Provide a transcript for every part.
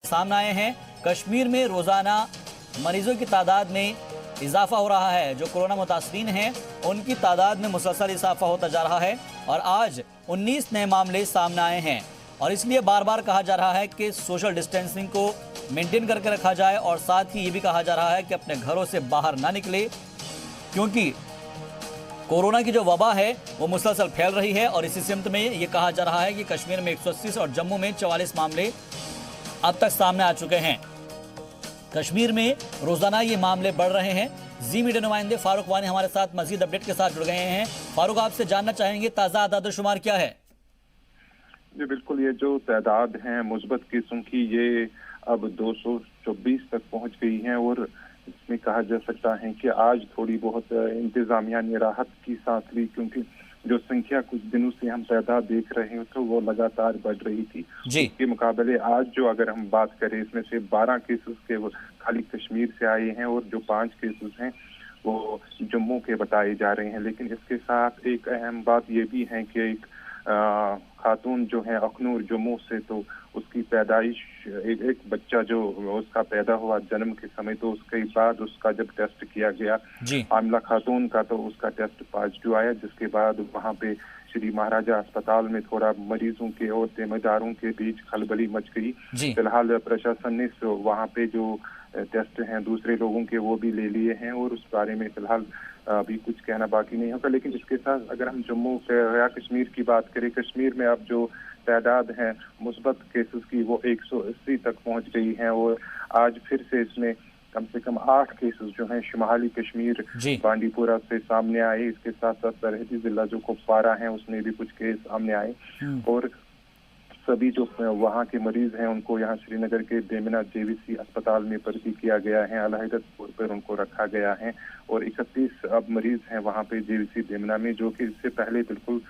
सामने आए हैं। कश्मीर में रोजाना मरीजों की तादाद में इजाफा हो रहा है। जो कोरोना मुतासरीन हैं उनकी तादाद में मुसलसल इजाफा होता जा रहा है और आज 19 नए मामले सामने आए हैं और इसलिए बार बार कहा जा रहा है कि सोशल डिस्टेंसिंग को मेंटेन करके रखा जाए और साथ ही ये भी कहा जा रहा है कि अपने घरों से बाहर ना निकले, क्योंकि कोरोना की जो वबा है वो मुसलसल फैल रही है। और इसी सिमत में ये कहा जा रहा है कि कश्मीर में 180 और जम्मू में 44 मामले अब तक सामने आ चुके हैं। कश्मीर में रोजाना ये मामले बढ़ रहे हैं। जी मीडिया नुमाइंदे फारूक वानी हमारे साथ मजीद अपडेट के साथ जुड़ गए हैं। फारूक, आपसे जानना चाहेंगे ताज़ा आदाद-ओ-शुमार क्या है? जी बिल्कुल, ये जो तादाद है मुस्बत किस्म की, ये अब 224 तक पहुंच गई है और इसमें कहा जा सकता है कि आज थोड़ी बहुत इंतजामिया ने राहत की सांस ली, क्योंकि जो संख्या कुछ दिनों से हम तादाद देख रहे हैं तो वो लगातार बढ़ रही थी। इसके मुकाबले आज जो अगर हम बात करें, इसमें से 12 केसेस के वो खाली कश्मीर से आए हैं और जो 5 केसेस हैं वो जम्मू के बताए जा रहे हैं। लेकिन इसके साथ एक अहम बात ये भी है कि एक खातून जो है अखनूर जम्मू से, तो उसकी पैदाइश एक बच्चा जो उसका पैदा हुआ जन्म के समय, तो उसके बाद उसका जब टेस्ट किया गया आमला खातून का, तो उसका टेस्ट पॉजिटिव आया, जिसके बाद वहां पे श्री महाराजा अस्पताल में थोड़ा मरीजों के और जिम्मेदारों के बीच खलबली मच गई। फिलहाल प्रशासन ने वहां पे जो टेस्ट हैं दूसरे लोगों के वो भी ले लिए हैं और उस बारे में फिलहाल अभी कुछ कहना बाकी नहीं होगा। लेकिन इसके साथ अगर हम जम्मू या कश्मीर की बात करें, कश्मीर में अब जो तादाद है मुस्बत केसेस की वो 180 तक पहुंच गई है और आज फिर से इसमें कम से कम 8 केसेस जो हैं शुमाली कश्मीर बांडीपुरा से सामने आए। इसके साथ साथ सरहदी जिला जो कुपवारा है उसमें भी कुछ केस सामने आए और सभी जो वहाँ के मरीज हैं उनको यहाँ श्रीनगर के देमना जेवीसी अस्पताल में भर्ती किया गया है, अलहदा तौर पर उनको रखा गया है और 31 अब मरीज हैं वहाँ पे जेवीसी देमना में, जो कि इससे पहले बिल्कुल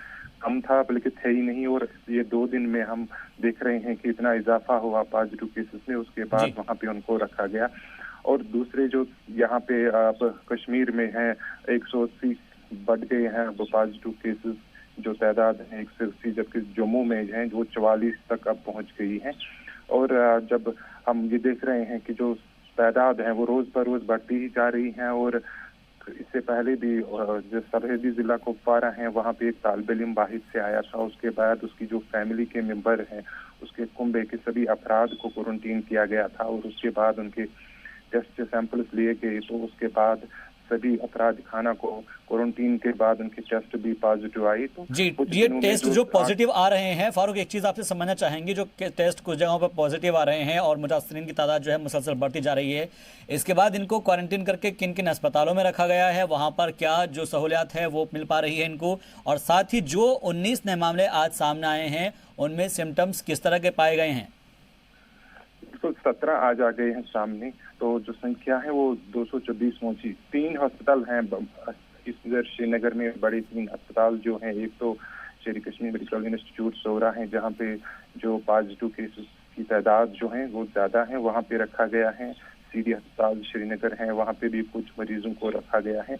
कम था, बल्कि थे ही नहीं। और ये 2 दिन में हम देख रहे हैं कि इतना इजाफा हुआ पॉजिटिव केसेस में, उसके बाद वहाँ पे उनको रखा गया। और दूसरे जो यहाँ पे अब कश्मीर में है 180 बढ़ गए हैं अब पॉजिटिव केसेस, जो तादाद है 180, जबकि जम्मू में हैं वो 44 तक अब पहुंच गई है। और जब हम ये देख रहे हैं कि जो तादाद है वो रोज पर रोज बढ़ती ही जा रही है और इससे पहले भी जो सरहदी जिला कुपवारा है वहाँ पे एक तालिब इल्म बाहिर से आया था, उसके बाद उसकी जो फैमिली के मेंबर हैं उसके कुंबे के सभी अफराद को क्वारंटीन किया गया था और उसके बाद उनके टेस्ट सैंपल्स लिए गए, तो उसके बाद सभी अपराध खाना को क्वारंटीन के बाद उनके टेस्ट भी पॉजिटिव आई। तो जी, ये टेस्ट जो पॉजिटिव आ रहे हैं, फारूक एक चीज आपसे समझना चाहेंगे, जो टेस्ट कुछ जगहों पर पॉजिटिव आ रहे हैं और मुतासरीन की तादाद जो है मुसलसल बढ़ती जा रही है, इसके बाद इनको क्वारंटीन करके किन किन अस्पतालों में रखा गया है, वहां पर क्या जो सहूलियात है वो मिल पा रही है इनको, और साथ ही जो 19 नए मामले आज सामने आए हैं उनमें सिम्टम्स किस तरह के पाए गए हैं? 17 आज आ गए हैं सामने, तो जो संख्या है वो 224 पहुंची। 3 अस्पताल हैं इधर श्रीनगर में, बड़े 3 अस्पताल जो हैं, एक तो शेर कश्मीर मेडिकल इंस्टीट्यूट सोरा है जहां पे जो पॉजिटिव केसेस की तादाद जो है वो ज्यादा है, वहां पे रखा गया है। सीडी अस्पताल श्रीनगर है, वहां पे भी कुछ मरीजों को रखा गया है।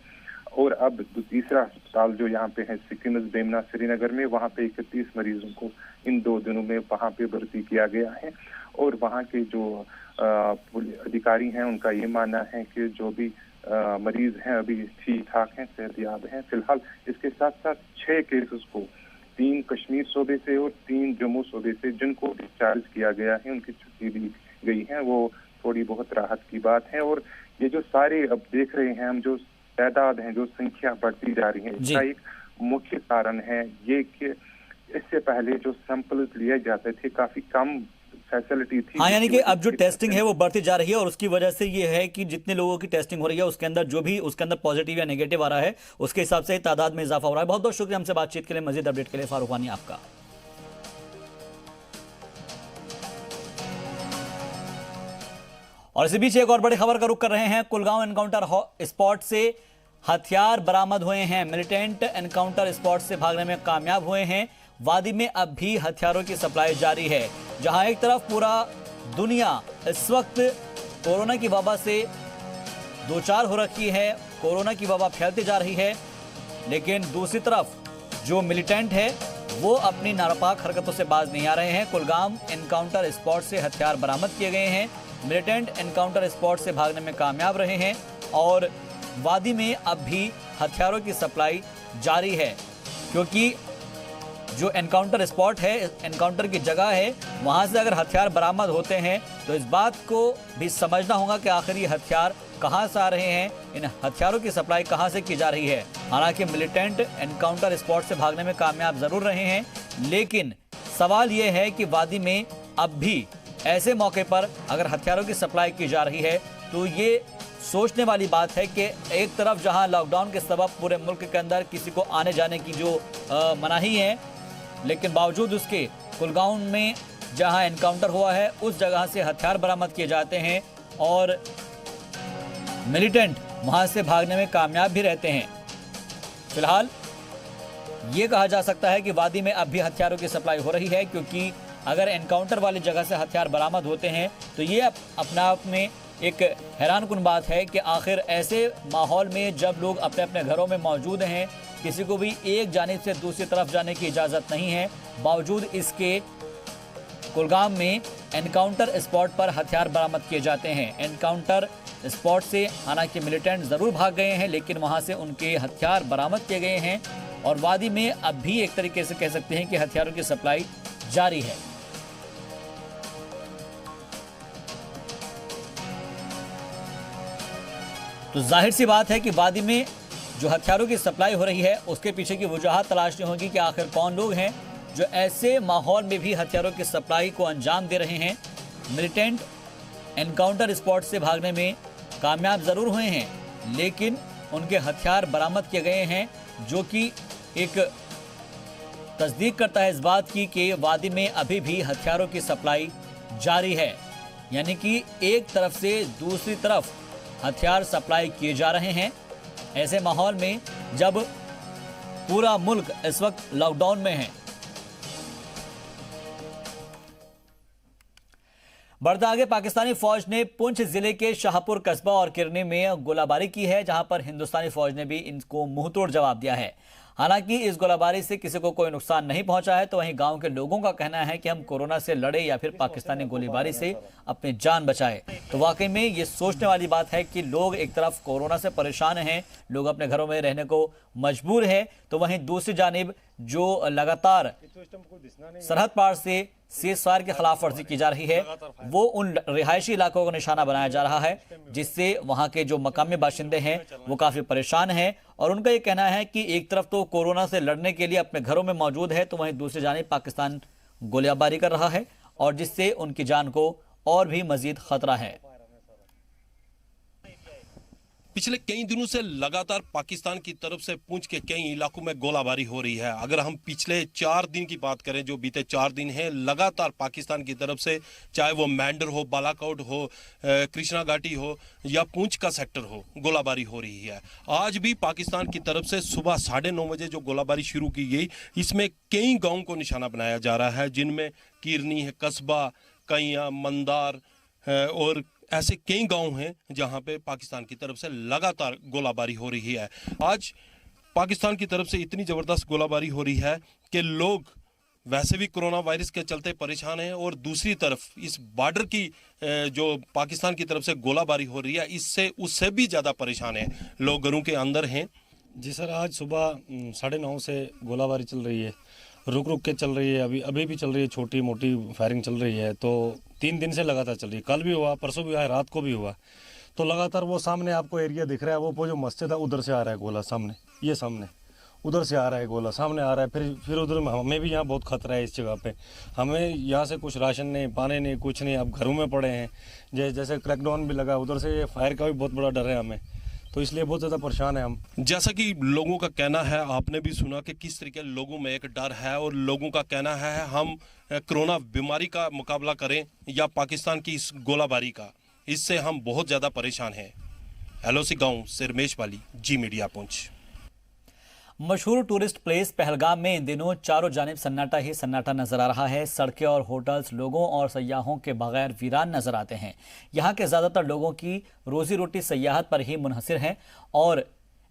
और अब तीसरा अस्पताल जो यहाँ पे है सिकिम बेमना श्रीनगर में, वहाँ पे 31 मरीजों को इन 2 दिनों में वहाँ पे भर्ती किया गया है। और वहाँ के जो अधिकारी हैं उनका ये मानना है कि जो भी मरीज हैं अभी ठीक ठाक हैं, सेहतयाब हैं फिलहाल। इसके साथ साथ 6 केसेस को 3 कश्मीर सूबे से और 3 जम्मू सूबे से जिनको डिस्चार्ज किया गया है उनकी छुट्टी दी गई है, वो थोड़ी बहुत राहत की बात है। और ये जो सारे अब देख रहे हैं हम, जो तादाद है, जो संख्या बढ़ती जा रही है, इसका एक मुख्य कारण है ये कि इससे पहले जो सैंपल्स लिए जाते थे काफी कम फैसिलिटी थी। हाँ, यानी कि अब जो टेस्टिंग है वो बढ़ती जा रही है और उसकी वजह से ये है कि जितने लोगों की टेस्टिंग हो रही है उसके अंदर जो भी उसके अंदर पॉजिटिव या नेगेटिव आ रहा है उसके हिसाब से तादाद में इजाफा हो रहा है। बहुत बहुत शुक्रिया हमसे बातचीत के लिए, मजीद अपडेट के लिए फारूक वानी आपका। और इसी बीच एक और बड़ी खबर का रुख कर रहे हैं। कुलगांव एनकाउंटर स्पॉट से हथियार बरामद हुए हैं। मिलिटेंट एनकाउंटर स्पॉट से भागने में कामयाब हुए हैं। वादी में अब भी हथियारों की सप्लाई जारी है। जहां एक तरफ पूरा दुनिया इस वक्त कोरोना की वबा से दो चार हो रखी है, कोरोना की वबा फैलती जा रही है, लेकिन दूसरी तरफ जो मिलिटेंट है वो अपनी नापाक हरकतों से बाज नहीं आ रहे हैं। कुलगाम एनकाउंटर स्पॉट से हथियार बरामद किए गए हैं। मिलिटेंट एनकाउंटर स्पॉट से भागने में कामयाब रहे हैं और वादी में अब भी हथियारों की सप्लाई जारी है, क्योंकि जो एनकाउंटर स्पॉट है, एनकाउंटर की जगह है, वहां से अगर हथियार बरामद होते हैं तो इस बात को भी समझना होगा कि आखिर ये हथियार कहां से आ रहे हैं, इन हथियारों की सप्लाई कहां से की जा रही है। हालांकि मिलिटेंट एनकाउंटर स्पॉट से भागने में कामयाब जरूर रहे हैं, लेकिन सवाल यह है कि वादी में अब भी ऐसे मौके पर अगर हथियारों की सप्लाई की जा रही है तो ये सोचने वाली बात है कि एक तरफ जहां लॉकडाउन के सबब पूरे मुल्क के अंदर किसी को आने जाने की जो मनाही है, लेकिन बावजूद उसके कुलगाम में जहां एनकाउंटर हुआ है उस जगह से हथियार बरामद किए जाते हैं और मिलिटेंट वहां से भागने में कामयाब भी रहते हैं। फिलहाल ये कहा जा सकता है कि वादी में अब भी हथियारों की सप्लाई हो रही है, क्योंकि अगर एनकाउंटर वाली जगह से हथियार बरामद होते हैं तो ये अपने आप में एक हैरानकुन बात है कि आखिर ऐसे माहौल में जब लोग अपने अपने घरों में मौजूद हैं, किसी को भी एक जानिब से दूसरी तरफ जाने की इजाज़त नहीं है, बावजूद इसके कुलगाम में एनकाउंटर स्पॉट पर हथियार बरामद किए जाते हैं। एनकाउंटर स्पॉट से हालांकि मिलिटेंट ज़रूर भाग गए हैं, लेकिन वहां से उनके हथियार बरामद किए गए हैं और वादी में अब भी एक तरीके से कह सकते हैं कि हथियारों की सप्लाई जारी है। तो जाहिर सी बात है कि वादी में जो हथियारों की सप्लाई हो रही है उसके पीछे की वजह तलाशनी होगी कि आखिर कौन लोग हैं जो ऐसे माहौल में भी हथियारों की सप्लाई को अंजाम दे रहे हैं। मिलिटेंट एनकाउंटर स्पॉट से भागने में कामयाब जरूर हुए हैं, लेकिन उनके हथियार बरामद किए गए हैं, जो कि एक तस्दीक करता है इस बात की कि वादी में अभी भी हथियारों की सप्लाई जारी है। यानी कि एक तरफ से दूसरी तरफ हथियार सप्लाई किए जा रहे हैं ऐसे माहौल में जब पूरा मुल्क इस वक्त लॉकडाउन में है। बढ़ता आगे, पाकिस्तानी फौज ने पुंछ जिले के शाहपुर कस्बा और किरनी में गोलाबारी की है, जहां पर हिंदुस्तानी फौज ने भी इनको मुंहतोड़ जवाब दिया है। हालांकि इस गोलाबारी से किसी को कोई नुकसान नहीं पहुंचा है, तो वहीं गांव के लोगों का कहना है कि हम कोरोना से लड़े या फिर पाकिस्तानी गोलीबारी से अपनी जान बचाए। तो वाकई में ये सोचने वाली बात है कि लोग एक तरफ कोरोना से परेशान हैं, लोग अपने घरों में रहने को मजबूर है, तो वहीं दूसरी जानिब जो लगातार सरहद पार से सीज़फायर की खिलाफ वर्जी की जा रही है, वो उन रिहायशी इलाकों को निशाना बनाया जा रहा है, जिससे वहां के जो मकामी बाशिंदे हैं वो काफी परेशान हैं। और उनका ये कहना है कि एक तरफ तो कोरोना से लड़ने के लिए अपने घरों में मौजूद है, तो वहीं दूसरी जानिब पाकिस्तान गोलीबारी कर रहा है और जिससे उनकी जान को और भी मजीद खतरा है। पिछले कई दिनों से लगातार पाकिस्तान की तरफ से पुंछ के कई इलाकों में गोलाबारी हो रही है। अगर हम पिछले 4 दिन की बात करें, जो बीते 4 दिन हैं, लगातार पाकिस्तान की तरफ से चाहे वो मैंडर हो, बालाकोट हो, कृष्णा घाटी हो या पुंछ का सेक्टर हो, गोलाबारी हो रही है। आज भी पाकिस्तान की तरफ से सुबह 9:30 बजे जो गोलाबारी शुरू की गई, इसमें कई गाँव को निशाना बनाया जा रहा है, जिनमें कीरनी है, कस्बा, कैया, मंदार और ऐसे कई गांव हैं जहां पे पाकिस्तान की तरफ से लगातार गोलाबारी हो रही है। आज पाकिस्तान की तरफ से इतनी ज़बरदस्त गोलाबारी हो रही है कि लोग वैसे भी कोरोना वायरस के चलते परेशान हैं और दूसरी तरफ इस बॉर्डर की जो पाकिस्तान की तरफ से गोलाबारी हो रही है, इससे उससे भी ज़्यादा परेशान हैं लोग, घरों के अंदर हैं। जी सर, आज सुबह 9:30 से गोलाबारी चल रही है, रुक रुक के चल रही है, अभी भी चल रही है, छोटी मोटी फायरिंग चल रही है। तो 3 दिन से लगातार चल रही है, कल भी हुआ, परसों भी हुआ, रात को भी हुआ। तो लगातार वो सामने आपको एरिया दिख रहा है, वो जो मस्जिद है उधर से आ रहा है गोला, सामने ये सामने उधर से आ रहा है गोला, सामने आ रहा है। फिर उधर हमें भी यहाँ बहुत खतरा है इस जगह पे। हमें यहाँ से कुछ राशन नहीं, पानी नहीं, कुछ नहीं, अब घरों में पड़े हैं। जैसे क्रैकडाउन भी लगा, उधर से फायर का भी बहुत बड़ा डर है हमें, तो इसलिए बहुत ज़्यादा परेशान है हम। जैसा कि लोगों का कहना है, आपने भी सुना कि किस तरीके लोगों में एक डर है और लोगों का कहना है हम कोरोना बीमारी का मुकाबला करें या पाकिस्तान की इस गोलाबारी का, इससे हम बहुत ज़्यादा परेशान हैं। LOC गांव से रमेश वाली, जी मीडिया पुंछ। मशहूर टूरिस्ट प्लेस पहलगाम में इन दिनों चारों जानिब सन्नाटा ही सन्नाटा नजर आ रहा है। सड़कें और होटल्स लोगों और सयाहों के बगैर वीरान नजर आते हैं। यहाँ के ज़्यादातर लोगों की रोजी रोटी सयाहत पर ही मुनहसिर है और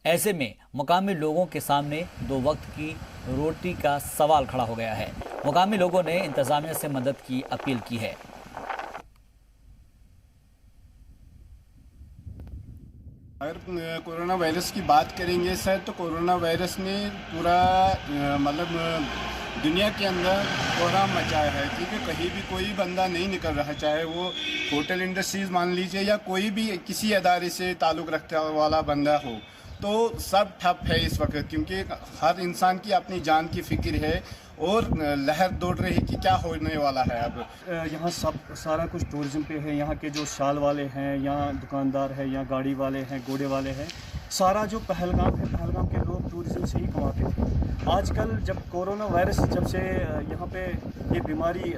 ऐसे में मुकामी लोगों के सामने 2 वक्त की रोटी का सवाल खड़ा हो गया है। मुकामी लोगों ने इंतजामिया से मदद की अपील की है। अगर कोरोना वायरस की बात करेंगे सर, तो कोरोना वायरस ने पूरा मतलब दुनिया के अंदर कोहराम मचाया है, क्योंकि कहीं भी कोई बंदा नहीं निकल रहा, चाहे वो होटल इंडस्ट्रीज मान लीजिए या कोई भी किसी अदारे से ताल्लुक़ रखने वाला बंदा हो, तो सब ठप है इस वक्त, क्योंकि हर इंसान की अपनी जान की फिक्र है और लहर दौड़ रही है कि क्या होने वाला है। अब यहाँ सब सारा कुछ टूरिज़्म पे है। यहाँ के जो शाल वाले हैं, यहाँ दुकानदार हैं, यहाँ गाड़ी वाले हैं, घोड़े वाले हैं, सारा जो पहलगाम है, पहलगाम के लोग टूरिज़्म से ही कमाते थे। आजकल जब कोरोना वायरस जब से यहाँ पे ये बीमारी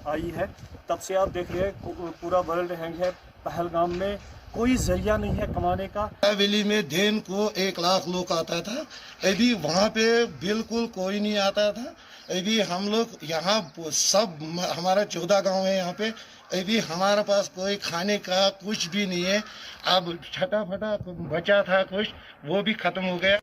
आई है, तब से आप देख रहे हैं पूरा वर्ल्ड हैंग है। पहलगाम में कोई जरिया नहीं है कमाने का। वैली में दिन को 1 लाख लोग आता था, अभी वहाँ पे बिल्कुल कोई नहीं आता था। अभी हम लोग यहाँ सब हमारा 14 गांव है यहाँ पे, अभी हमारे पास कोई खाने का कुछ भी नहीं है। अब छटा फटा बचा था कुछ, वो भी खत्म हो गया।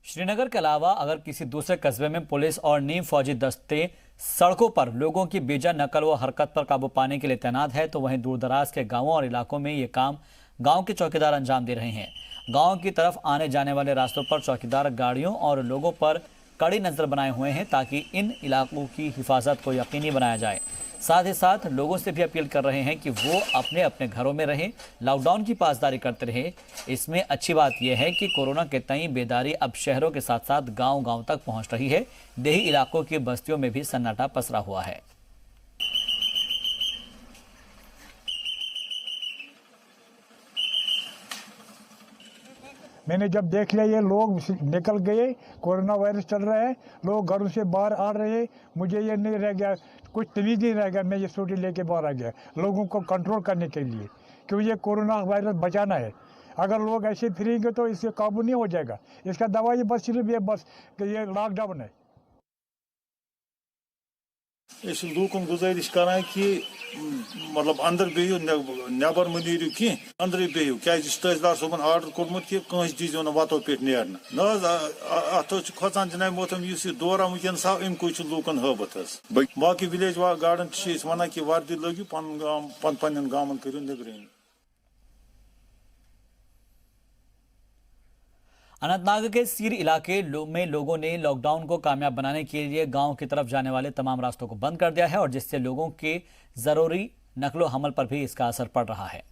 श्रीनगर के अलावा अगर किसी दूसरे कस्बे में पुलिस और नीम फौजी दस्ते सड़कों पर लोगों की बेजा नकल व हरकत पर काबू पाने के लिए तैनात है, तो वहीं दूरदराज के गांवों और इलाकों में ये काम गांव के चौकीदार अंजाम दे रहे हैं। गांव की तरफ आने जाने वाले रास्तों पर चौकीदार गाड़ियों और लोगों पर कड़ी नजर बनाए हुए हैं, ताकि इन इलाकों की हिफाजत को यकीनी बनाया जाए। साथ ही साथ लोगों से भी अपील कर रहे हैं कि वो अपने अपने घरों में रहें, लॉकडाउन की पासदारी करते रहें। इसमें अच्छी बात यह है कि कोरोना के तई बेदारी अब शहरों के साथ साथ गांव-गांव तक पहुंच रही है। देही इलाकों की बस्तियों में भी सन्नाटा पसरा हुआ है। मैंने जब देख लिया ये लोग निकल गए, कोरोना वायरस चल रहा है, लोग घरों से बाहर आ रहे हैं, मुझे ये नहीं रह गया, कुछ तमीज़ नहीं रह गया, मैं ये स्कूटी लेके बाहर आ गया लोगों को कंट्रोल करने के लिए, क्योंकि ये कोरोना वायरस बचाना है। अगर लोग ऐसे फिरेंगे तो इससे काबू नहीं हो जाएगा। इसका दवाई बस सिर्फ ये बस कि ये लॉकडाउन है। लूकन गुजारिश करान कि मतलब अंदर बेहू नबर मह नीरू कह अंदर बेहू क्या तहसीलदार सोबन आर्डर कोर्मुत कि कंस दीजो ना वतो पे नेरन अत खोचान जनाब मोहतरम इस दौर वनस आव अमुक लूकन हबत बाकी विलेज गार्डन वन कि वर्दी लगियो पन गामन करू नबरें। अनंतनाग के सीर इलाके में लोगों ने लॉकडाउन को कामयाब बनाने के लिए गांव की तरफ जाने वाले तमाम रास्तों को बंद कर दिया है, और जिससे लोगों के जरूरी नकलो हमल पर भी इसका असर पड़ रहा है।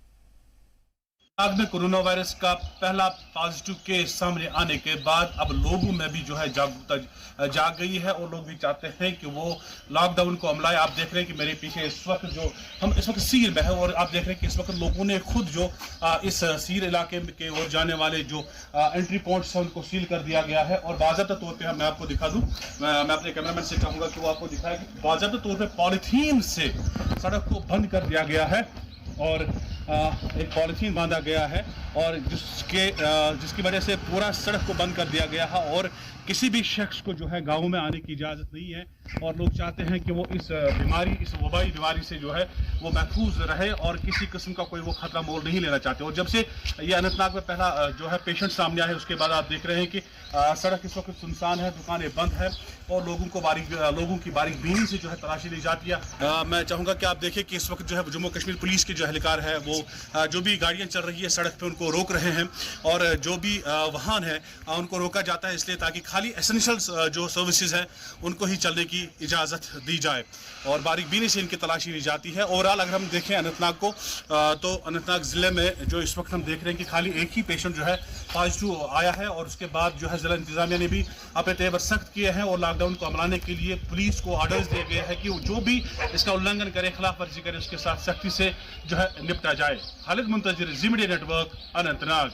नाग में कोरोना वायरस का पहला पॉजिटिव केस सामने आने के बाद अब लोगों में भी जो है जागरूकता जाग गई है और लोग भी चाहते हैं कि वो लॉकडाउन को अमलाए। आप देख रहे हैं कि मेरे पीछे इस वक्त जो हम इस वक्त सीर में है, और आप देख रहे हैं कि इस वक्त लोगों ने खुद जो इस सीर इलाके के ओर जाने वाले जो एंट्री पॉइंट्स हैं उनको सील कर दिया गया है। और बाज़ाब्ता तौर पर मैं आपको दिखा दूँ, मैं अपने कैमरामैन से कहूँगा कि वो आपको दिखाए कि बाज़ाब्ता तौर पर पॉलीथीन से सड़क को बंद कर दिया गया है, और एक पॉलीथीन बांधा गया है, और जिसकी वजह से पूरा सड़क को बंद कर दिया गया है, और किसी भी शख्स को जो है गाँव में आने की इजाज़त नहीं है। और लोग चाहते हैं कि वो इस वबाई बीमारी से जो है वो महफूज रहे, और किसी किस्म का कोई वो खतरा मोल नहीं लेना चाहते। और जब से ये अनंतनाग में पहला जो है पेशेंट सामने आया है, उसके बाद आप देख रहे हैं कि सड़क इस वक्त सुनसान है, दुकानें बंद है, और लोगों की बारीक बीनी से जो है तलाशी ली जाती है। मैं चाहूँगा कि आप देखिए कि इस वक्त जो है जम्मू कश्मीर पुलिस के जो एहलकार है वो जो भी गाड़ियाँ चल रही है सड़क पे उनको रोक रहे हैं, और जो भी वाहन है उनको रोका जाता है, इसलिए ताकि खाली एसेंशियल जो सर्विसेज हैं उनको ही चलने की इजाज़त दी जाए, और बारीक बीनी से इनकी तलाशी ली जाती है। ओवरऑल अगर हम देखें अनंतनाग को, तो अनंतनाग ज़िले में जो इस वक्त हम देख रहे हैं कि खाली एक ही पेशेंट जो है पॉजिटिव आया है, और उसके बाद जो है ज़िला इंतज़ामिया ने भी अपने तेवर सख्त किए हैं, और लॉकडाउन को अमलाने के लिए पुलिस को ऑर्डर्स दिए गए हैं कि जो भी इसका उल्लंघन करे, खिलाफ वर्जी करे, उसके साथ सख्ती से जो है निपटा जाए। खालिद मुंतजिर, ज़ी मीडिया नेटवर्क, अनंतनाग।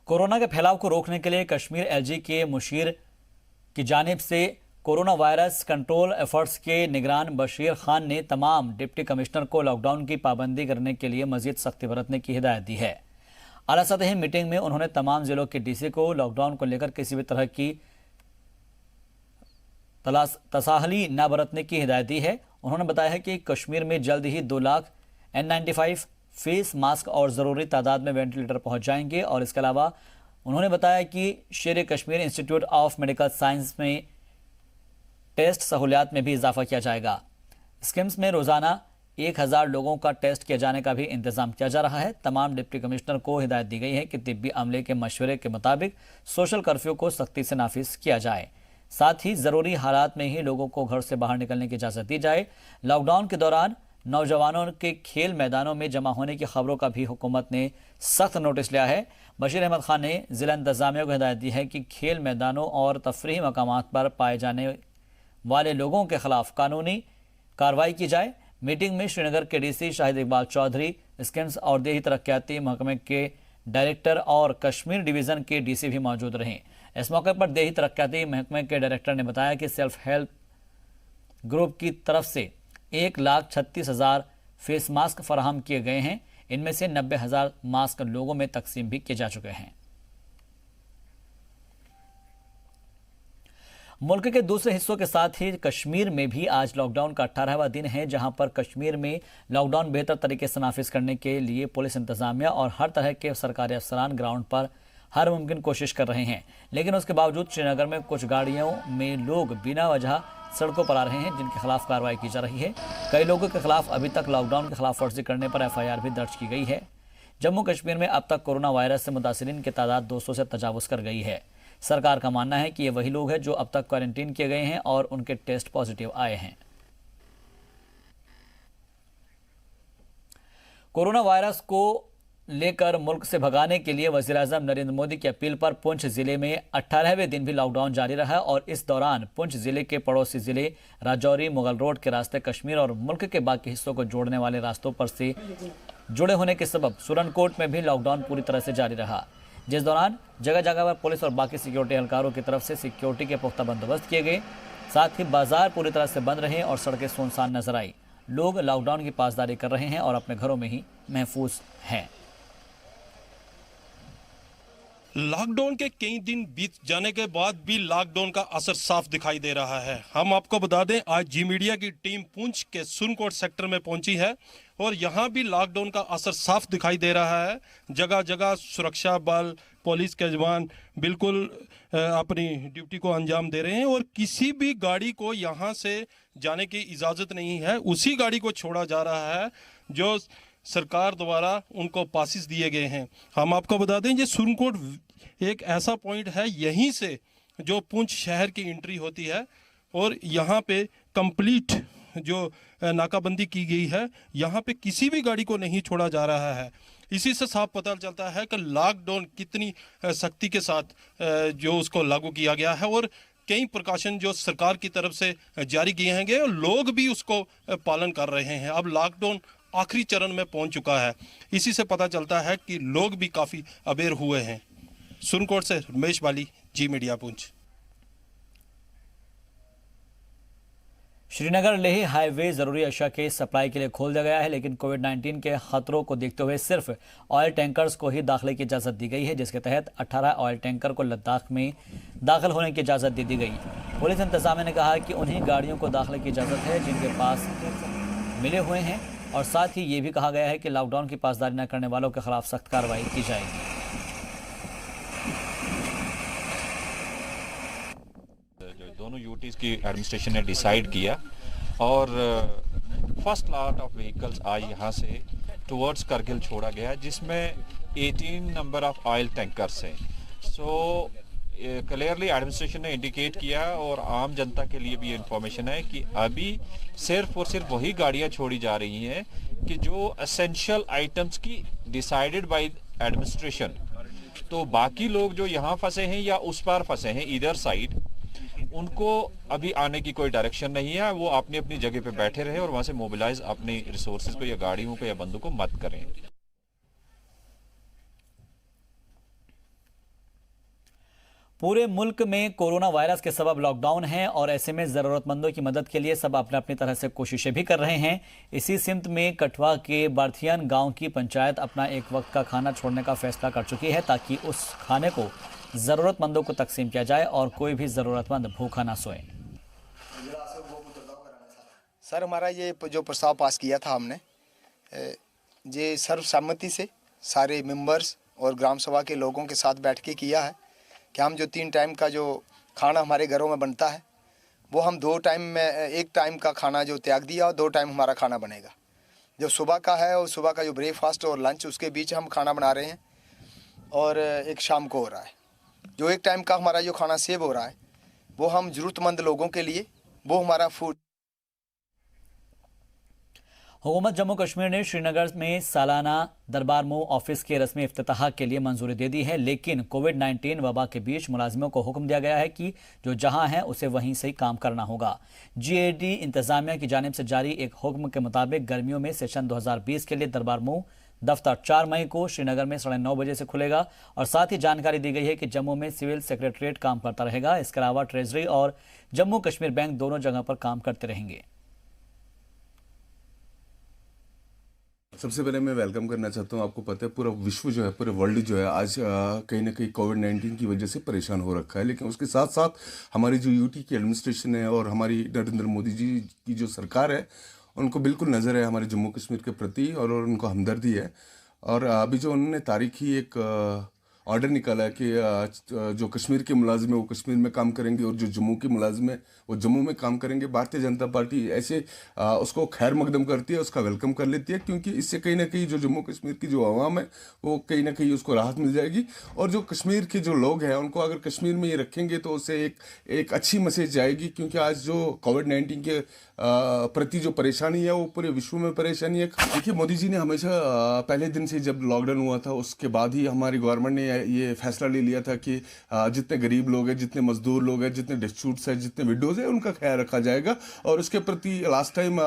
कोरोना के फैलाव को रोकने के लिए कश्मीर एलजी के मुशीर की जानिब से कोरोना वायरस कंट्रोल एफर्ट्स के निगरान बशीर खान ने तमाम डिप्टी कमिश्नर को लॉकडाउन की पाबंदी करने के लिए मजीद सख्ती बरतने की हिदायत दी है। आला सतही मीटिंग में उन्होंने तमाम जिलों के डीसी को लॉकडाउन को लेकर किसी भी तरह की तसाहली न बरतने की हिदायत दी है, उन्होंने बताया है कि कश्मीर में जल्द ही 2 लाख N95 फेस मास्क और ज़रूरी तादाद में वेंटिलेटर पहुंच जाएंगे। और इसके अलावा उन्होंने बताया कि शेर Kashmir institute of medical science में टेस्ट सहूलियात में भी इजाफा किया जाएगा। स्किम्स में रोज़ाना 1000 लोगों का टेस्ट किए जाने का भी इंतजाम किया जा रहा है। तमाम डिप्टी कमिश्नर को हिदायत दी गई है कि तिब्बी अमले के मशवरे के मुताबिक सोशल कर्फ्यू को सख्ती से नाफिज किया जाए। साथ ही ज़रूरी हालात में ही लोगों को घर से बाहर निकलने की इजाज़त दी जाए। लॉकडाउन के दौरान नौजवानों के खेल मैदानों में जमा होने की खबरों का भी हुकूमत ने सख्त नोटिस लिया है। बशीर अहमद खान ने ज़िला इंतज़ामिया को हिदायत दी है कि खेल मैदानों और तफरीही मकामात पर पाए जाने वाले लोगों के खिलाफ कानूनी कार्रवाई की जाए। मीटिंग में श्रीनगर के डीसी शाहिद इकबाल चौधरी, स्किम्स और देही तरक्याती महकमे के डायरेक्टर और कश्मीर डिवीज़न के डीसी भी मौजूद रहे। इस मौके पर देही तरक्याती महकमे के डायरेक्टर ने बताया कि सेल्फ हेल्प ग्रुप की तरफ से 1,36,000 फेस मास्क फराहम किए गए हैं। इनमें से 90,000 मास्क लोगों में तकसीम भी किए जा चुके हैं। मुल्क के दूसरे हिस्सों के साथ ही कश्मीर में भी आज लॉकडाउन का 18वां दिन है, जहां पर कश्मीर में लॉकडाउन बेहतर तरीके से नाफिज करने के लिए पुलिस इंतजामिया और हर तरह के सरकारी अफसरान ग्राउंड पर हर मुमकिन कोशिश कर रहे हैं। लेकिन उसके बावजूद श्रीनगर में कुछ गाड़ियों में लोग बिना वजह सड़कों पर आ रहे हैं, जिनके खिलाफ कार्रवाई की जा रही है। कई लोगों के खिलाफ अभी तक लॉकडाउन की खिलाफ वर्जी करने पर FIR भी दर्ज की गई है। जम्मू कश्मीर में अब तक कोरोना वायरस से मुतासिरीन की तादाद 200 से तजावुज़ कर गई है। सरकार का मानना है कि ये वही लोग हैं जो अब तक क्वारंटीन किए गए हैं और उनके टेस्ट पॉजिटिव आए हैं। कोरोना वायरस को लेकर मुल्क से भगाने के लिए वज़ीर-ए-आज़म नरेंद्र मोदी की अपील पर पुंछ जिले में 18वें दिन भी लॉकडाउन जारी रहा और इस दौरान पुंछ जिले के पड़ोसी जिले राजौरी मुगल रोड के रास्ते कश्मीर और मुल्क के बाकी हिस्सों को जोड़ने वाले रास्तों पर से जुड़े होने के सबब सुरनकोट में भी लॉकडाउन पूरी तरह से जारी रहा, जिस दौरान जगह जगह पर पुलिस और बाकी सिक्योरिटी एहलकारों की तरफ से सिक्योरिटी के पुख्ता बंदोबस्त किए गए। साथ ही बाजार पूरी तरह से बंद रहे और सड़कें सुनसान नजर आई। लोग लॉकडाउन की पासदारी कर रहे हैं और अपने घरों में ही महफूज हैं। लॉकडाउन के कई दिन बीत जाने के बाद भी लॉकडाउन का असर साफ दिखाई दे रहा है। हम आपको बता दें, आज जी मीडिया की टीम पुंछ के सुरनकोट सेक्टर में पहुंची है और यहां भी लॉकडाउन का असर साफ दिखाई दे रहा है। जगह जगह सुरक्षा बल, पुलिस के जवान बिल्कुल अपनी ड्यूटी को अंजाम दे रहे हैं और किसी भी गाड़ी को यहां से जाने की इजाज़त नहीं है। उसी गाड़ी को छोड़ा जा रहा है जो सरकार द्वारा उनको पासिस दिए गए हैं। हम आपको बता दें, ये सुरनकोट एक ऐसा पॉइंट है, यहीं से जो पुंछ शहर की एंट्री होती है और यहाँ पे कंप्लीट जो नाकाबंदी की गई है, यहाँ पे किसी भी गाड़ी को नहीं छोड़ा जा रहा है। इसी से साफ पता चलता है कि लॉकडाउन कितनी सख्ती के साथ जो उसको लागू किया गया है और कई प्रिकॉशन जो सरकार की तरफ से जारी किए हैं और लोग भी उसको पालन कर रहे हैं। अब लॉकडाउन आखिरी चरण में पहुंच चुका है। इसी से पता चलता है कि लोग भी काफ़ी अवेयर हुए हैं। सुरनकोट से रमेश बाली, जी मीडिया पुंछ। श्रीनगर लेह हाईवे ज़रूरी अशिया के सप्लाई के लिए खोल दिया गया है, लेकिन कोविड-19 के खतरों को देखते हुए सिर्फ ऑयल टैंकर्स को ही दाखिले की इजाज़त दी गई है, जिसके तहत 18 ऑयल टैंकर को लद्दाख में दाखिल होने की इजाज़त दे दी गई। पुलिस इंतजामिया ने कहा कि उन्हीं गाड़ियों को दाखिले की इजाज़त है जिनके पास मिले हुए हैं और साथ ही ये भी कहा गया है कि लॉकडाउन की पासदारी न करने वालों के खिलाफ सख्त कार्रवाई की जाएगी। जो दोनों यूटीज की एडमिनिस्ट्रेशन ने डिसाइड किया और फर्स्ट लॉट ऑफ व्हीकल्स आज यहाँ से टुवर्ड्स करगिल छोड़ा गया, जिसमें 18 नंबर ऑफ ऑयल टैंकर्स हैं। सो क्लियरली एडमिनिस्ट्रेशन ने इंडिकेट किया और आम जनता के लिए भी इंफॉर्मेशन है कि अभी सिर्फ और सिर्फ वही गाड़ियां छोड़ी जा रही हैं कि जो एसेंशियल आइटम्स की डिसाइडेड बाय एडमिनिस्ट्रेशन। तो बाकी लोग जो यहाँ फंसे हैं या उस पार फंसे हैं इधर साइड, उनको अभी आने की कोई डायरेक्शन नहीं है। वो अपनी अपनी जगह पे बैठे रहे और वहाँ से मोबिलाइज अपनी रिसोर्सेज को या गाड़ियों को या बंदों को मत करें। पूरे मुल्क में कोरोना वायरस के सबब लॉकडाउन है और ऐसे में ज़रूरतमंदों की मदद के लिए सब अपनी तरह से कोशिशें भी कर रहे हैं। इसी सिमत में कठवा के बार्थियन गांव की पंचायत अपना एक वक्त का खाना छोड़ने का फैसला कर चुकी है ताकि उस खाने को ज़रूरतमंदों को तकसीम किया जाए और कोई भी ज़रूरतमंद भूखा ना सोए। सर हमारा ये जो प्रस्ताव पास किया था हमने ये सर्वसम्मति से सारे मेंबर्स और ग्राम सभा के लोगों के साथ बैठ के किया है कि हम जो 3 टाइम का जो खाना हमारे घरों में बनता है वो हम 2 टाइम में 1 टाइम का खाना जो त्याग दिया और 2 टाइम हमारा खाना बनेगा। जो सुबह का है और सुबह का जो ब्रेकफास्ट और लंच उसके बीच हम खाना बना रहे हैं और एक शाम को हो रहा है। जो 1 टाइम का हमारा जो खाना सेव हो रहा है वो हम ज़रूरतमंद लोगों के लिए वो हमारा फूड। हुकूमत जम्मू कश्मीर ने श्रीनगर में सालाना दरबार मूव ऑफिस के रस्मी इफ्तिताह के लिए मंजूरी दे दी है, लेकिन कोविड-19 वबा के बीच मुलाजिमों को हुक्म दिया गया है कि जो जहां है उसे वहीं से ही काम करना होगा। GAD इंतजामिया की जानिब से जारी एक हुक्म के मुताबिक गर्मियों में सेशन 2020 के लिए दरबार मूव दफ्तर 4 मई को श्रीनगर में 9:30 बजे से खुलेगा और साथ ही जानकारी दी गई है कि जम्मू में सिविल सेक्रेटरीट काम करता रहेगा। इसके अलावा ट्रेजरी और जम्मू कश्मीर बैंक दोनों जगह पर काम करते रहेंगे। सबसे पहले मैं वेलकम करना चाहता हूँ। आपको पता है पूरा विश्व जो है, पूरे वर्ल्ड जो है आज कहीं ना कहीं कोविड-19 की वजह से परेशान हो रखा है, लेकिन उसके साथ साथ हमारी जो यूटी की एडमिनिस्ट्रेशन है और हमारी नरेंद्र मोदी जी की जो सरकार है उनको बिल्कुल नज़र है हमारे जम्मू कश्मीर के प्रति और उनको हमदर्दी है। और अभी जो उन्होंने तारीखी एक ऑर्डर निकाला है कि जो कश्मीर के मुलाजिम है वो कश्मीर में काम करेंगे और जो जम्मू के मुलाजिम है वो जम्मू में काम करेंगे। भारतीय जनता पार्टी ऐसे उसको खैर मकदम करती है, उसका वेलकम कर लेती है, क्योंकि इससे कहीं ना कहीं जो जम्मू कश्मीर की जो आवाम है वो कहीं ना कहीं उसको राहत मिल जाएगी। और जो कश्मीर के जो लोग हैं उनको अगर कश्मीर में ये रखेंगे तो उससे एक अच्छी मैसेज जाएगी, क्योंकि आज जो कोविड-19 के प्रति जो परेशानी है वो पूरे विश्व में परेशानी है। देखिए मोदी जी ने हमेशा पहले दिन से जब लॉकडाउन हुआ था उसके बाद ही हमारी गवर्नमेंट ने ये फैसला ले लिया था कि जितने गरीब लोग हैं, जितने मजदूर लोग हैं, जितने डिस्ट्रीब्यूट्स हैं, जितने विडोज़ हैं उनका ख्याल रखा जाएगा। और उसके प्रति लास्ट टाइम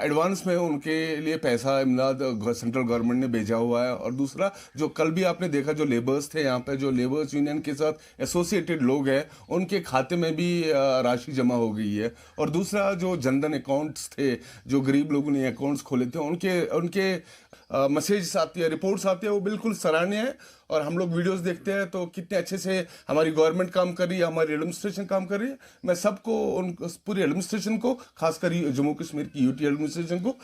एडवांस में उनके लिए पैसा इमदाद सेंट्रल गवर्नमेंट ने भेजा हुआ है। और दूसरा जो कल भी आपने देखा जो लेबर्स थे यहाँ पे, जो लेबर्स यूनियन के साथ एसोसिएटेड लोग हैं उनके खाते में भी राशि जमा हो गई है। और दूसरा जो जनधन अकाउंट्स थे, जो गरीब लोगों ने अकाउंट्स खोले थे, उनके मैसेज आती है, रिपोर्ट्स आती है, वो बिल्कुल सराहनीय है। और हम लोग वीडियोस देखते हैं तो कितने अच्छे से हमारी गवर्नमेंट काम कर रही है, हमारी एडमिनिस्ट्रेशन काम कर रही है। मैं सबको उन पूरी एडमिनिस्ट्रेशन को, खासकर जम्मू कश्मीर की यूटी एडमिनिस्ट्रेशन को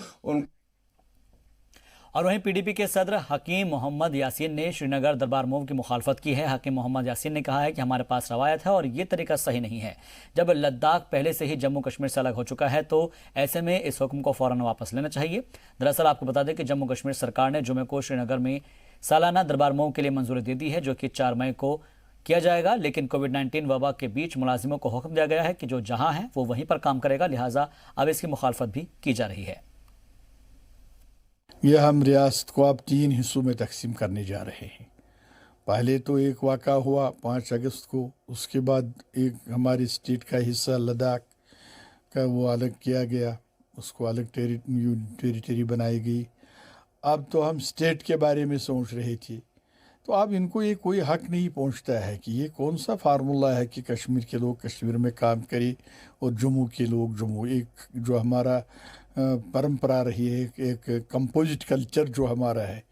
और वहीं PDP के सदर हकीम मोहम्मद यासीन ने श्रीनगर दरबार मूव की मुखालफत की है। हकीम मोहम्मद यासीन ने कहा है कि हमारे पास रवायत है और ये तरीका सही नहीं है। जब लद्दाख पहले से ही जम्मू कश्मीर से अलग हो चुका है तो ऐसे में इस हुक्म को फौरन वापस लेना चाहिए। दरअसल आपको बता दें कि जम्मू कश्मीर सरकार ने जुमे को श्रीनगर में सालाना दरबार मूव के लिए मंजूरी दे दी है, जो कि 4 मई को किया जाएगा। लेकिन कोविड-19 वबा के बीच मुलाजिमों को हुक्म दिया गया है कि जो जहां है वो वहीं पर काम करेगा, लिहाजा अब इसकी मुखालफत भी की जा रही है। यह हम रियासत को अब 3 हिस्सों में तकसीम करने जा रहे हैं। पहले तो एक वाक़ा हुआ 5 अगस्त को, उसके बाद एक हमारे स्टेट का हिस्सा लद्दाख का वो अलग किया गया, उसको अलग टेरिटरी बनाई गई। अब तो हम स्टेट के बारे में सोच रहे थे, तो अब इनको ये कोई हक नहीं पहुंचता है कि ये कौन सा फार्मूला है कि कश्मीर के लोग कश्मीर में काम करें और जम्मू के लोग जम्मू। एक जो हमारा परंपरा रही है, एक कंपोजिट कल्चर जो हमारा है,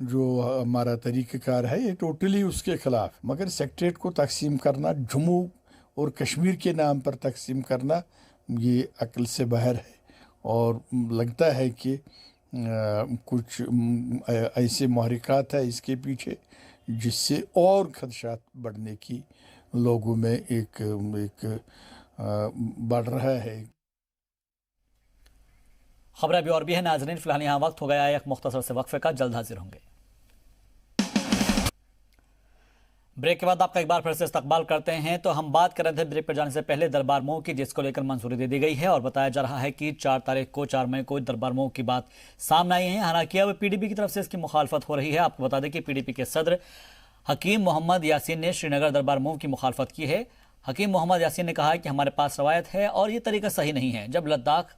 जो हमारा तरीक़ाकार है, ये टोटली उसके ख़िलाफ़। मगर सेक्रेटरीट को तकसीम करना, जम्मू और कश्मीर के नाम पर तकसीम करना, ये अक्ल से बाहर है। और लगता है कि कुछ ऐसे महरिकात है इसके पीछे जिससे और खदशात बढ़ने की लोगों में एक बढ़ रहा है। खबर अभी और भी है नाजरीन, फिलहाल यहाँ वक्त हो गया है एक मुख्तसर से वक्फे का, जल्द हाजिर होंगे। ब्रेक के बाद आपका एक बार फिर से इस्तकबाल करते हैं। तो हम बात कर रहे थे ब्रेक पर जाने से पहले दरबार मूव की, जिसको लेकर मंजूरी दे दी गई है और बताया जा रहा है कि 4 मई को दरबार मूव की बात सामने आई है। हालांकि अब PDP की तरफ से इसकी मुखालफत हो रही है। आपको बता दें कि PDP के सदर हकीम मोहम्मद यासीन ने श्रीनगर दरबार मूव की मुखालफत की है। हकीम मोहम्मद यासीन ने कहा है कि हमारे पास रवायत है और ये तरीका सही नहीं है। जब लद्दाख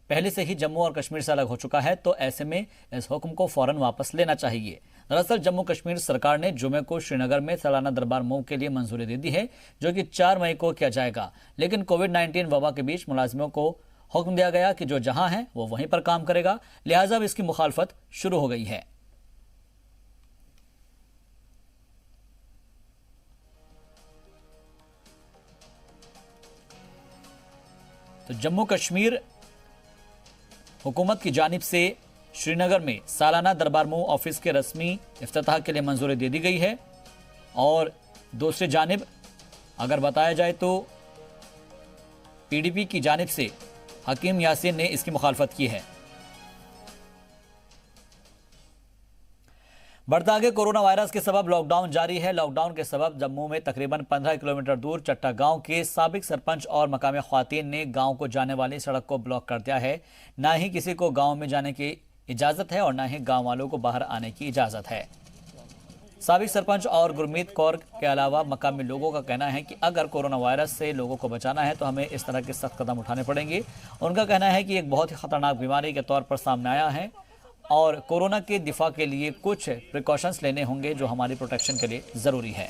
पहले से ही जम्मू और कश्मीर से अलग हो चुका है तो ऐसे में इस हुक्म को फौरन वापस लेना चाहिए। दरअसल जम्मू कश्मीर सरकार ने जुमे को श्रीनगर में सालाना दरबार मूव के लिए मंजूरी दे दी है, जो कि 4 मई को किया जाएगा। लेकिन कोविड-19 वबा के बीच मुलाजिमों को हुक्म दिया गया कि जो जहां है वो वहीं पर काम करेगा, लिहाजा अब इसकी मुखालफत शुरू हो गई है। तो जम्मू कश्मीर हुकूमत की जानिब से श्रीनगर में सालाना दरबार मूव ऑफिस के रस्मी इफ्तिताह के लिए मंजूरी दे दी गई है। और दूसरी जानिब अगर बताया जाए तो पीडीपी की जानिब से हकीम यासीन ने इसकी मुखालफत की है। बढ़ता आगे कोरोना वायरस के सबब लॉकडाउन जारी है। लॉकडाउन के सबब जम्मू में तकरीबन 15 किलोमीटर दूर चट्टा गांव के साबिक सरपंच और मकामी ख्वातीन ने गांव को जाने वाली सड़क को ब्लॉक कर दिया है। ना ही किसी को गांव में जाने की इजाजत है और ना ही गांव वालों को बाहर आने की इजाजत है। साबिक सरपंच और गुरमीत कौर के अलावा मकामी लोगों का कहना है कि अगर कोरोना वायरस से लोगों को बचाना है तो हमें इस तरह के सख्त कदम उठाने पड़ेंगे। उनका कहना है कि एक बहुत ही खतरनाक बीमारी के तौर पर सामने आया है और कोरोना के दिफा के लिए कुछ प्रिकॉशंस लेने होंगे जो हमारी प्रोटेक्शन के लिए ज़रूरी है।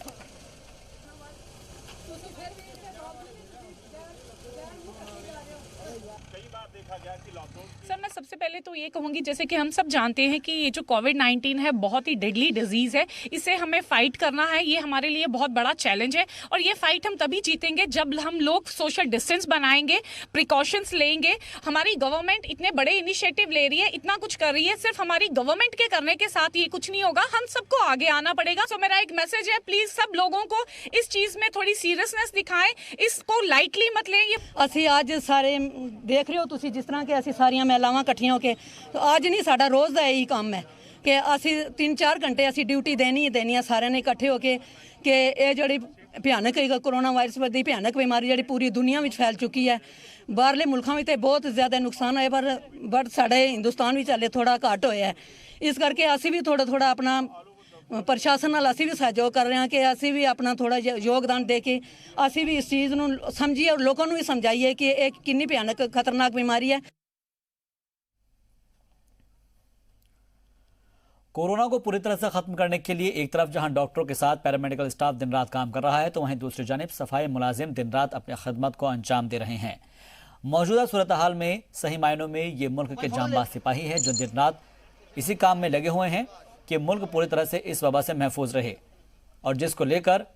सर, मैं सबसे पहले तो ये कहूँगी, जैसे कि हम सब जानते हैं कि ये जो कोविड-19 है बहुत ही डेडली डिजीज़ है। इससे हमें फाइट करना है, ये हमारे लिए बहुत बड़ा चैलेंज है। और ये फाइट हम तभी जीतेंगे जब हम लोग सोशल डिस्टेंस बनाएंगे, प्रिकॉशंस लेंगे। हमारी गवर्नमेंट इतने बड़े इनिशिएटिव ले रही है, इतना कुछ कर रही है। सिर्फ हमारी गवर्नमेंट के करने के साथ ये कुछ नहीं होगा, हम सबको आगे आना पड़ेगा। सो मेरा एक मैसेज है, प्लीज़ सब लोगों को इस चीज़ में थोड़ी सीरियसनेस दिखाएं, इसको लाइटली मत लें। ਅਸੀਂ ਅੱਜ ਸਾਰੇ ਦੇਖ ਰਹੇ ਹੋ ਤੁਸੀਂ ਜਿਸ ਤਰ੍ਹਾਂ ਕਿ ਅਸੀਂ ਸਾਰੀਆਂ ਮਹਿਲਾਵਾਂ ਇਕੱਠੀਆਂ ਹੋ ਕੇ ਅੱਜ ਨਹੀਂ ਸਾਡਾ ਰੋਜ਼ ਦਾ ਇਹੀ ਕੰਮ ਹੈ ਕਿ ਅਸੀਂ 3-4 ਘੰਟੇ ਅਸੀਂ ਡਿਊਟੀ ਦੇਣੀ ਹੈ ਸਾਰਿਆਂ ਨੇ ਇਕੱਠੇ ਹੋ ਕੇ ਕਿ ਇਹ ਜਿਹੜੀ ਭਿਆਨਕ ਕੋਰੋਨਾ ਵਾਇਰਸ ਵਰਗੀ ਭਿਆਨਕ ਬਿਮਾਰੀ ਜਿਹੜੀ ਪੂਰੀ ਦੁਨੀਆ ਵਿੱਚ ਫੈਲ ਚੁੱਕੀ ਹੈ। ਬਾਹਰਲੇ ਮੁਲਕਾਂ ਵਿੱਚ ਤੇ ਬਹੁਤ ਜ਼ਿਆਦਾ ਨੁਕਸਾਨ ਹੋਇਆ ਪਰ ਸਾਡੇ ਹਿੰਦੁਸਤਾਨ ਵਿੱਚ ਹਲੇ ਥੋੜਾ ਘੱਟ ਹੋਇਆ ਹੈ। ਇਸ ਕਰਕੇ ਅਸੀਂ ਵੀ ਥੋੜਾ ਆਪਣਾ ਪ੍ਰਸ਼ਾਸਨ ਨਾਲ ਅਸੀਂ ਵੀ ਸਹਿਯੋਗ ਕਰ ਰਹੇ ਹਾਂ ਕਿ ਅਸੀਂ ਵੀ ਆਪਣਾ ਥੋੜਾ ਯੋਗਦਾਨ ਦੇ ਕੇ ਅਸੀਂ ਵੀ ਇਸ ਚੀਜ਼ ਨੂੰ ਸਮਝੀਏ और लोगों ਨੂੰ ਵੀ ਸਮਝਾਈਏ ਕਿ ਇਹ ਕਿੰਨੀ ਭਿਆਨਕ ਖਤਰਨਾਕ ਬਿਮਾਰੀ ਹੈ। कोरोना को पूरी तरह से खत्म करने के लिए एक तरफ जहां डॉक्टरों के साथ पैरामेडिकल स्टाफ दिन रात काम कर रहा है तो वहीं दूसरी जानिब सफाई मुलाजिम दिन रात अपनी खिदमत को अंजाम दे रहे हैं। मौजूदा सूरत हाल में सही मायनों में ये मुल्क के जांबाज सिपाही है जो दिन रात इसी काम में लगे हुए हैं कि मुल्क पूरी तरह से इस वबा से महफूज रहे और जिसको लेकर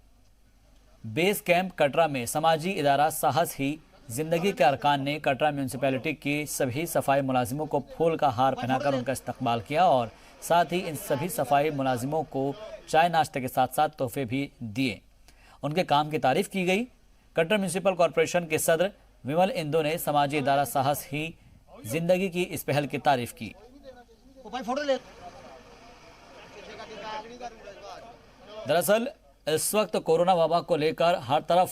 बेस कैंप कटरा में समाजी इदारा साहस ही जिंदगी के अरकान ने कटरा म्यूनसिपैलिटी की सभी सफाई मुलाजिमों को फूल का हार पहनाकर उनका इस्तकबाल किया और साथ ही इन सभी सफाई मुलाजिमों को चाय नाश्ते के साथ साथ तोहफे भी दिए। उनके काम की तारीफ की गई। कटरा म्यूनसिपल कॉरपोरेशन के सदर विमल इंदु ने समाजी इदारा साहस ही जिंदगी की इस पहल की तारीफ की। दरअसल इस वक्त कोरोना वबा को लेकर हर तरफ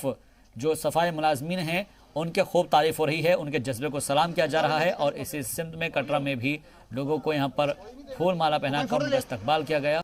जो सफाई मुलाजमीन हैं उनके खूब तारीफ हो रही है, उनके जज्बे को सलाम किया जा रहा है और इसी सिमत में कटरा में भी लोगों को यहाँ पर फूल माला पहनाकर उनका इस्तकबाल किया गया।